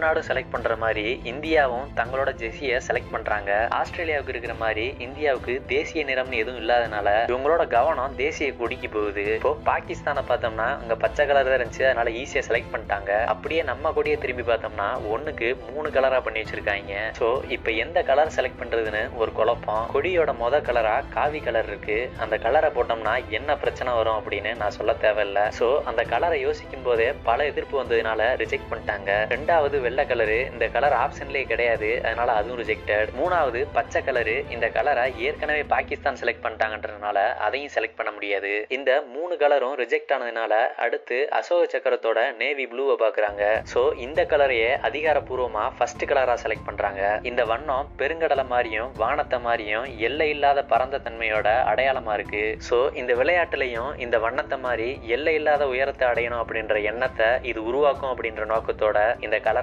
நாடும் செலக்ட் பண்ற மாதிரி இந்தியாவும் தங்களோட ஜெர்சியை செலக்ட் பண்றாங்க. ஆஸ்திரேலியாவுக்கு இருக்கிற மாதிரி இந்தியாவுக்கு தேசிய நிறம்னு எதுவும் இல்லாதனால இவங்களோட கவனம் தேசிய கொடிக்கு போகுது. இப்போ பாகிஸ்தானை பார்த்தோம்னா அங்க பச்சை கலர் தான் இருந்துச்சு, அதனால ஈஸியா செலக்ட் பண்ணிட்டாங்க. அப்படியே நம்ம கொடியை திரும்பி பார்த்தோம்னா ஒண்ணுக்கு 3 கலரா பண்ணி வச்சிருக்காங்க. சோ இப்ப எந்த கலர் செலக்ட் பண்றதுன்னு ஒரு குழப்பம். கொடியோட முத கலரா காவி கலர் இருக்கு, அந்த கலரை போட்டோம்னா என்ன பிரச்சனை வரும் அப்படின்னு நான் சொல்ல தேவையில்ல. சோ அந்த கலரை யோசிக்கும் போதே பல எதிர்ப்பு வந்ததுனால ரிஜெக்ட் பண்ணிட்டாங்க. ரெண்டாவது வெள்ளை கலரு, இந்த கலர் ஆப்ஷன்லயே கிடையாது, அதனால அதுவும் ரிஜெக்டட். மூணாவது பச்சை கலரு, இந்த கலரை ஏற்கனவே பாகிஸ்தான் செலக்ட் பண்ணிட்டாங்கன்றதுனால அதையும் செலக்ட் பண்ண முடியாது. இந்த 3 கலரும் ரிஜெக்ட் ஆனதுனால அடுத்து அசோக சக்கரத்தோட நேவி ப்ளூவை பாக்குறாங்க. சோ இந்த கலரையே அதிகாரப்பூர்வமா ஃபர்ஸ்ட் கலரா செலக்ட் பண்றாங்க. இந்த வண்ணம் பெருங்கடலை மாதிரியும் வானத்தை மாதிரியும் எல்லை இல்லாத பரந்த தன்மையோட அடையாளமா இருக்கு. சோ இந்த விளையாட்டுலயும் இந்த வண்ணத்தை மாதிரி எல்லை இல்லாத உயரத்தை அடையணும் அப்படின்ற எண்ணத்தை இது உருவாக்கும் அப்படின்ற நோக்கத்தோட இந்த கலர்